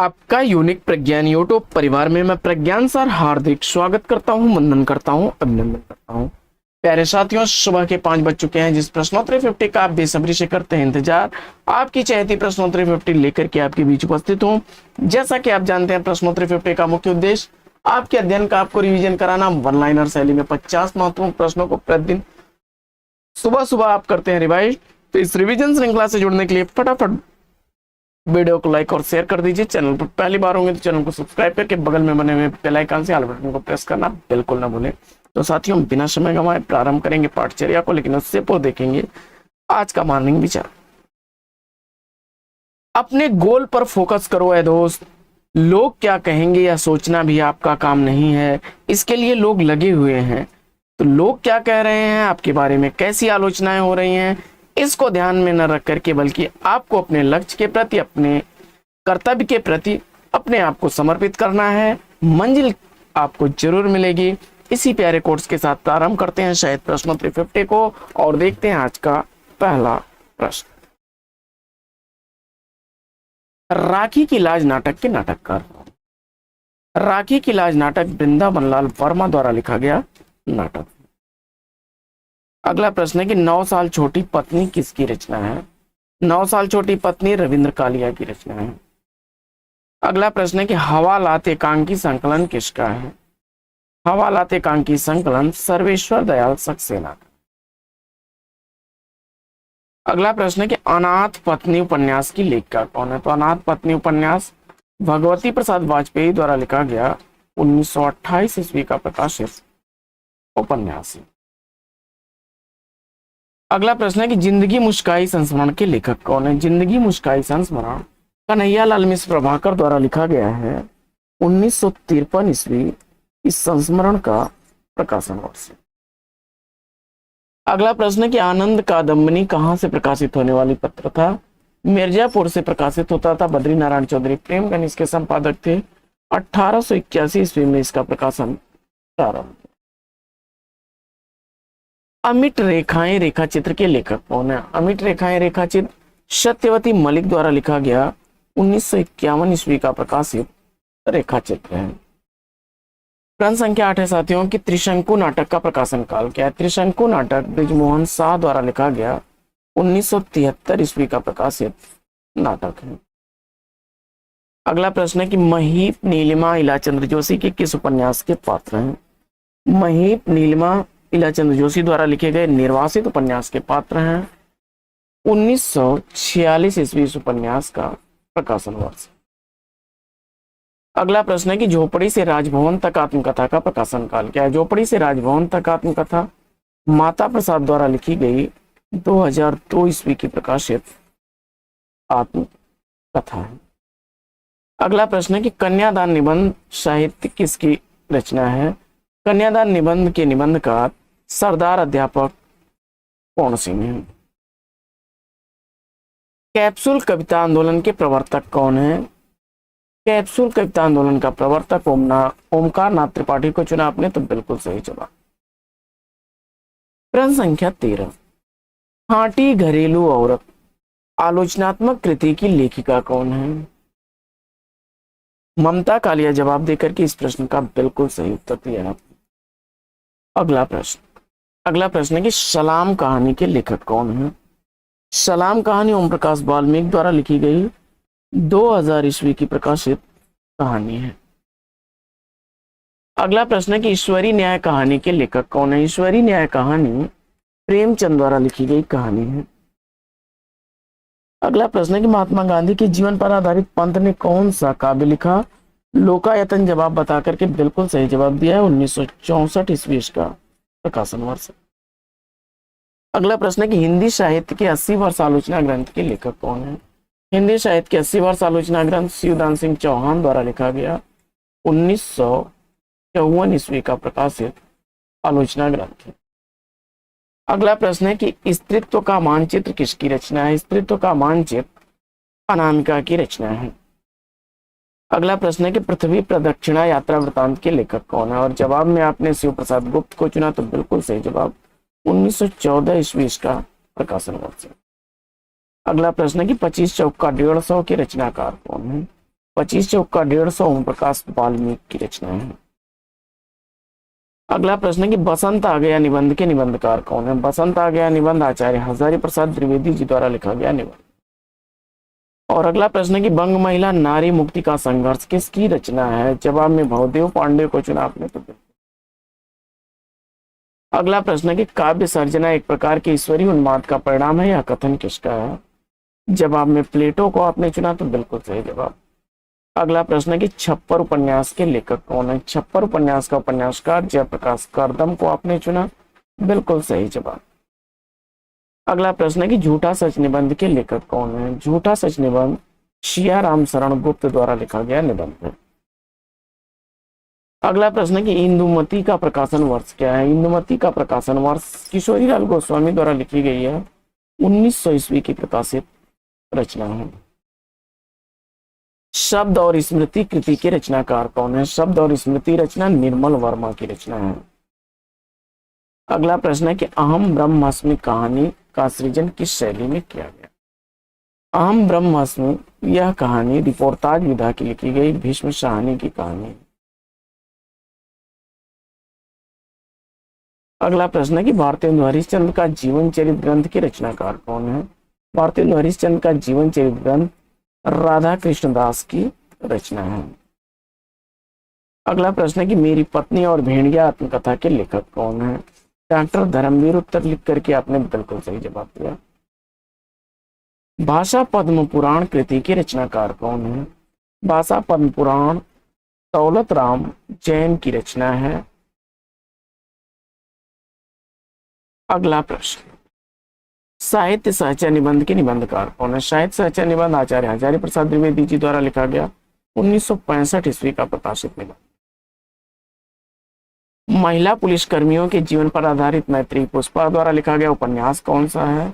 आपका यूनिक प्रज्ञान यूट्यूब परिवार में मैं प्रज्ञान सर हार्दिक स्वागत करता हूं, वंदन करता हूं, अभिनंदन करता हूं। प्यारे साथियों, सुबह के 5 बज चुके हैं। जिस प्रश्नोत्तरी 50 का आप बेसब्री से करते हैं इंतजार, आपकी चहेती प्रश्नोत्तरी 50 लेकर के आपके बीच उपस्थित हूं। जैसा कि आप जानते हैं, प्रश्नोत्तरी 50 का मुख्य उद्देश्य आपके अध्ययन का आपको रिविजन कराना। वन लाइनर शैली में 50 महत्वपूर्ण प्रश्नों को प्रतिदिन सुबह सुबह आप करते हैं रिवाइज। तो इस रिविजन श्रृंखला से जुड़ने के लिए फटाफट वीडियो को लाइक और शेयर कर दीजिए। चैनल पर पहली बार होंगे तो चैनल को सब्सक्राइब करके बगल में बने हुए बेल आइकन से ऑल बटन को प्रेस करना बिल्कुल ना भूलें। तो साथियों, बिना समय गंवाए प्रारंभ करेंगे पाठचर्या को, लेकिन उससे पूर्व देखेंगे आज का मॉर्निंग विचार। अपने गोल पर फोकस करो है दोस्त। लोग क्या कहेंगे यह सोचना भी आपका काम नहीं है, इसके लिए लोग लगे हुए हैं। तो लोग क्या कह रहे हैं आपके बारे में, कैसी आलोचनाएं हो रही हैं, इसको ध्यान में न रख करके बल्कि आपको अपने लक्ष्य के प्रति, अपने कर्तव्य के प्रति अपने आप को समर्पित करना है। मंजिल आपको जरूर मिलेगी। इसी प्यारे कोर्स के साथ प्रारंभ करते हैं शायद प्रश्नोत्तरी 50 को और देखते हैं आज का पहला प्रश्न। राखी की लाज नाटक के नाटककार। राखी की लाज नाटक वृंदावन लाल वर्मा द्वारा लिखा गया नाटक। अगला प्रश्न है कि 9 साल छोटी पत्नी किसकी रचना है। 9 साल छोटी पत्नी रविंद्र कालिया की रचना है। अगला प्रश्न है कि हवालात एकांकी संकलन किसका है। हवालात एकांकी संकलन सर्वेश्वर दयाल सक्सेना का। अगला प्रश्न है कि अनाथ पत्नी उपन्यास की लेखिका कौन है। तो अनाथ पत्नी उपन्यास भगवती प्रसाद वाजपेयी द्वारा लिखा गया 1928 ईस्वी का प्रकाशित उपन्यास है। अगला प्रश्न है कि जिंदगी मुस्काई संस्मरण के लेखक कौन है। जिंदगी मुस्काई संस्मरण कन्हैयालाल मिश्र प्रभाकर द्वारा लिखा गया है 1953 ईस्वी इस संस्मरण का प्रकाशन वर्ष है। अगला प्रश्न है कि आनंद कादम्बनी कहां से प्रकाशित होने वाली पत्र था। मिर्जापुर से प्रकाशित होता था। बद्री नारायण चौधरी प्रेमगंज इसके संपादक थे। 1881 ईस्वी में इसका प्रकाशन प्रारंभ। अमिट रेखाएं रेखाचित्र के लेखक कौन है। अमिट रेखाएं रेखाचित्र सत्यवती मलिक द्वारा लिखा गया 1951 ईस्वी का प्रकाशित रेखाचित्र है। प्रश्न संख्या 8 है साथियों कि त्रिशंकु नाटक का प्रकाशन काल क्या है। त्रिशंकु नाटक बृजमोहन शाह द्वारा लिखा गया 1973 ईस्वी का प्रकाशित नाटक है। अगला प्रश्न है कि महीप नीलिमा इलाचंद्र जोशी के किस उपन्यास के पात्र हैं। महीप नीलिमा इलाचंद्र जोशी द्वारा लिखे गए निर्वासित उपन्यास के पात्र हैं। 1946 ईस्वी इस उपन्यास का प्रकाशन वर्ष। अगला प्रश्न है कि झोपड़ी से राजभवन तक आत्मकथा का प्रकाशन काल क्या है। झोपड़ी से राजभवन तक आत्मकथा माता प्रसाद द्वारा लिखी गई 2002 ईस्वी की प्रकाशित आत्मकथा है। अगला प्रश्न है कि कन्यादान निबंध साहित्य किसकी रचना है। कन्यादान निबंध के निबंधकार सरदार अध्यापक कौन सिंह हैं। कैप्सूल कविता आंदोलन के प्रवर्तक कौन है। कैप्सूल कविता आंदोलन का प्रवर्तक ओमकार नाथ त्रिपाठी को चुना आपने, तो बिल्कुल सही जवाब। प्रश्न संख्या 13 हाँटी घरेलू औरत आलोचनात्मक कृति की लेखिका कौन है। ममता कालिया जवाब देकर के इस प्रश्न का बिल्कुल सही उत्तर दिया। अगला प्रश्न है कि सलाम कहानी के लेखक कौन है। सलाम कहानी ओम प्रकाश वाल्मीकि द्वारा लिखी गई 2000 ईस्वी की प्रकाशित कहानी है। अगला प्रश्न है कि ईश्वरी न्याय कहानी के लेखक कौन है। ईश्वरी न्याय कहानी प्रेमचंद द्वारा लिखी गई कहानी है। अगला प्रश्न है कि महात्मा गांधी के जीवन पर आधारित पंत ने कौन सा काव्य लिखा। लोकायतन जवाब बता करके बिल्कुल सही जवाब दिया है। 1964 ईस्वी का प्रकाशन वर्ष। अगला प्रश्न है कि हिंदी साहित्य के 80 वर्ष आलोचना ग्रंथ के लेखक कौन है। हिंदी साहित्य के 80 वर्ष आलोचना ग्रंथ शिवदान सिंह चौहान द्वारा लिखा गया 1954 ईस्वी का प्रकाशित आलोचना ग्रंथ है। अगला प्रश्न है कि स्त्रीत्व का मानचित्र किसकी रचना है। स्त्रीत्व का मानचित्र अनामिका की रचना है। अगला प्रश्न है कि पृथ्वी प्रदक्षिणा यात्रा वृतांत के लेखक कौन है, और जवाब में आपने शिव प्रसाद गुप्त को चुना, तो बिल्कुल सही जवाब। 1914 ईस्वी का प्रकाशन वर्ष है। अगला प्रश्न है कि 25 चौका 150 के रचनाकार कौन है। 25 चौका 150 ओम प्रकाश वाल्मीकि की रचना है। अगला प्रश्न है कि बसंत आ गया निबंध के निबंधकार कौन है? बसंत आ गया निबंध आचार्य हजारी प्रसाद द्विवेदी जी द्वारा लिखा गया निबंध। और अगला प्रश्न है कि बंग महिला नारी मुक्ति का संघर्ष किसकी रचना है? जवाब में भवदेव पांडे को चुना आपने तो। अगला प्रश्न है कि काव्य सर्जना एक प्रकार के ईश्वरीय उन्माद का परिणाम है, यह कथन किसका है? जवाब में प्लेटो को आपने चुना तो बिल्कुल सही जवाब। अगला प्रश्न है कि छप्पर उपन्यास के लेखक कौन है? छप्पर उपन्यास का उपन्यासकार जयप्रकाश कर्दम को आपने चुना, बिल्कुल सही जवाब। अगला प्रश्न है कि झूठा सच निबंध के लेखक कौन है? झूठा सच निबंध शिया राम शरण गुप्त द्वारा लिखा गया निबंध है। अगला प्रश्न है कि इंदुमती का प्रकाशन वर्ष क्या है? इंदुमती का प्रकाशन वर्ष किशोरीलाल गोस्वामी द्वारा लिखी गई है, 1900 ईस्वी की प्रकाशित रचना है। शब्द और स्मृति कृति के रचनाकार कौन है? शब्द और स्मृति रचना निर्मल वर्मा की रचना है। अगला प्रश्न है कि अहम ब्रह्मास्मि कहानी का सृजन किस शैली में किया गया? अहम ब्रह्मास्मि यह कहानी रिपोर्टाज विधा की लिखी गई भीष्म शाहनी की कहानी है। अगला प्रश्न है कि भारतेंदु हरिश्चंद्र का जीवन चरित्र ग्रंथ के रचनाकार कौन है? भारतेंदु हरिश्चंद्र का जीवन चरित्र ग्रंथ राधा कृष्ण दास की रचना है। अगला प्रश्न है कि मेरी पत्नी और भेड़िया आत्मकथा के लेखक कौन है? डॉक्टर धर्मवीर उत्तर लिख करके आपने बिल्कुल सही जवाब दिया। भाषा पद्म पुराण कृति के रचनाकार कौन है? भाषा पद्म पुराण दौलत राम जैन की रचना है। अगला प्रश्न, साहित्य सहचर निबंध के निबंधकार कौन है? साहित्य सहचर निबंध आचार्य हजारी प्रसाद द्विवेदी जी द्वारा लिखा गया, 1965 ईस्वी का प्रकाशित निबंध। महिला पुलिस कर्मियों के जीवन पर आधारित मैत्री पुष्पा द्वारा लिखा गया उपन्यास कौन सा है?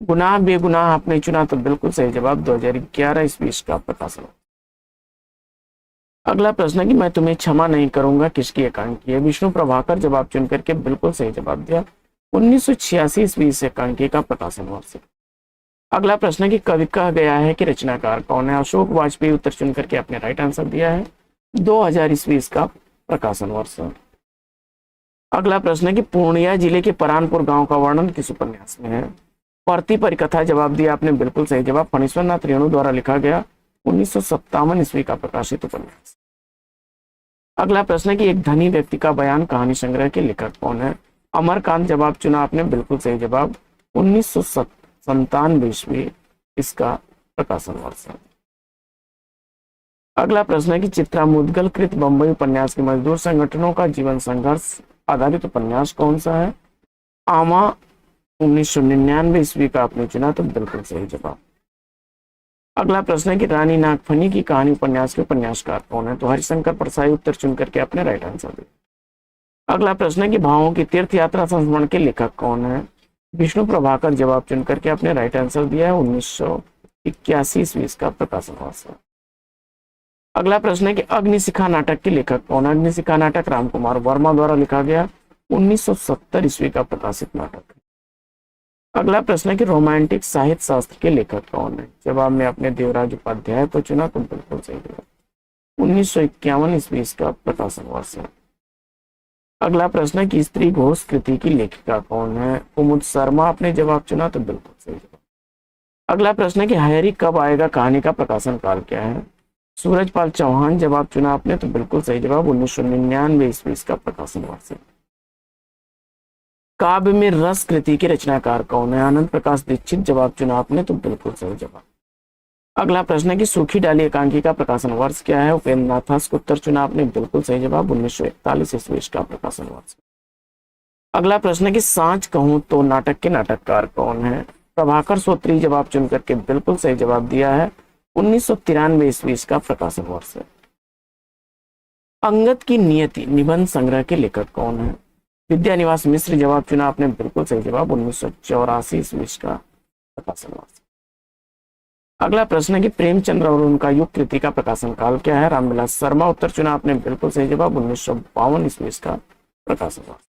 गुनाह बेगुनाह आपने चुना तो बिल्कुल सही जवाब, 2011 ईस्वी का प्रकाशन। अगला प्रश्न है कि मैं तुम्हें क्षमा नहीं करूंगा किसकी एकांकी है? विष्णु प्रभाकर जवाब चुन करके बिल्कुल सही जवाब दिया, 1986 ईस्वी से एकांकी का प्रकाशन वर्ष। अगला प्रश्न है कि कवि कहा गया है कि रचनाकार कौन है? अशोक वाजपेयी उत्तर चुन करके आपने राइट आंसर दिया है, 2000 ईस्वी इसका प्रकाशन वर्ष। अगला प्रश्न है कि पूर्णिया जिले के परानपुर गांव का वर्णन किस उपन्यास में है? परती परिकथा जवाब दिया आपने बिल्कुल सही जवाब, फणीश्वरनाथ रेणु द्वारा लिखा गया, 1957 ईस्वी का प्रकाशित उपन्यास। अगला प्रश्न है कि एक धनी व्यक्ति का बयान कहानी संग्रह के लेखक कौन है? अमरकांत जवाब चुना आपने बिल्कुल सही जवाब, 1997 ईस्वी इसका प्रकाशन वर्ष है। अगला प्रश्न है कि चित्रा मुदगल कृत बंबई उपन्यास के मजदूर संगठनों का जीवन संघर्ष आधारित उपन्यास कौन सा है? आमा, 1999 ईस्वी का आपने चुना तो बिल्कुल सही जवाब। अगला प्रश्न है कि रानी नागफनी की कहानी उपन्यास के उपन्यासकार कौन है? तो हरिशंकर परसाई उत्तर चुन करके आपने राइट आंसर दिया। अगला प्रश्न है कि भावों की तीर्थ यात्रा संस्मरण के लेखक कौन है? विष्णु प्रभाकर जवाब चुन करके आपने राइट आंसर दिया है, 1981 ईस्वी का प्रकाशन वर्ष है। अगला प्रश्न है कि अग्निशिखा नाटक के लेखक कौन है? अग्निशिखा नाटक रामकुमार वर्मा द्वारा लिखा गया, 1970 ईस्वी का प्रकाशित नाटक है। अगला प्रश्न है कि रोमांटिक साहित्य शास्त्र के लेखक कौन है? जवाब में अपने देवराज उपाध्याय को चुना तो बिल्कुल सही जवाब, 1951 ईस्वी का प्रकाशन वर्ष है। अगला प्रश्न है कि स्त्री घोष कृति की लेखिका कौन है? कुमुद शर्मा आपने जवाब चुना तो बिल्कुल सही जवाब। अगला प्रश्न है कि हैरी कब आएगा कहानी का प्रकाशन काल क्या है? सूरजपाल चौहान जवाब चुना आपने तो बिल्कुल सही जवाब, 1999 ईस्वी का प्रकाशन वर्ष है। काव्य में रस कृति के रचनाकार कौन है? आनंद प्रकाश दीक्षित जवाब चुना आपने तो बिल्कुल सही जवाब। अगला प्रश्न है कि सूखी डाली एकांकी का प्रकाशन वर्ष क्या है? उपेंद्र नाथास को उत्तर चुना आपने बिल्कुल सही जवाब, 1941 ईस्वी का प्रकाशन वर्ष। अगला प्रश्न है कि सांच कहूं तो नाटक के नाटककार कौन है? प्रभाकर सोत्री जवाब चुन करके बिल्कुल सही जवाब दिया है, 1993 ईस्वी का प्रकाशन वर्ष है। अंगद की नियति निबंध संग्रह के लेखक कौन है? विद्यानिवास मिश्र जवाब चुना आपने बिल्कुल सही जवाब, 1984 ईस्वी का प्रकाशन वर्ष। अगला प्रश्न है कि प्रेमचंद्र और उनका युग कृति का प्रकाशन काल क्या है? रामविलास शर्मा उत्तर चुना आपने बिल्कुल सही जवाब, 1952 ईस्वी का प्रकाशन वर्ष।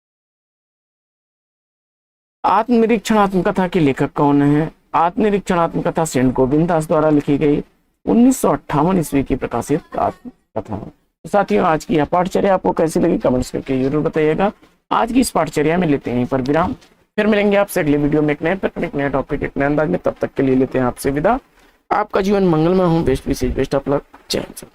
आत्मनिरीक्षण आत्मकथा के लेखक कौन है? आत्मनिरीक्षण आत्मकथा सेंट गोविंद दास द्वारा लिखी गई, 1958 ईस्वी की प्रकाशित आत्मकथा है। तो साथियों, आज की यह पाठचर्या आपको कैसी लगी कमेंट्स करके जरूर बताइएगा। आज की इस पाठचर्या में लेते हैं यहीं पर विराम, फिर मिलेंगे आपसे अगले वीडियो में एक नए प्रकरण, एक नए टॉपिक, एक नए अंदाज में। तब तक के लिए लेते हैं आपसे विदा। आपका जीवन मंगलमय हो। बेस्ट विशेष बेस्ट ऑफ लक। जय हिंद।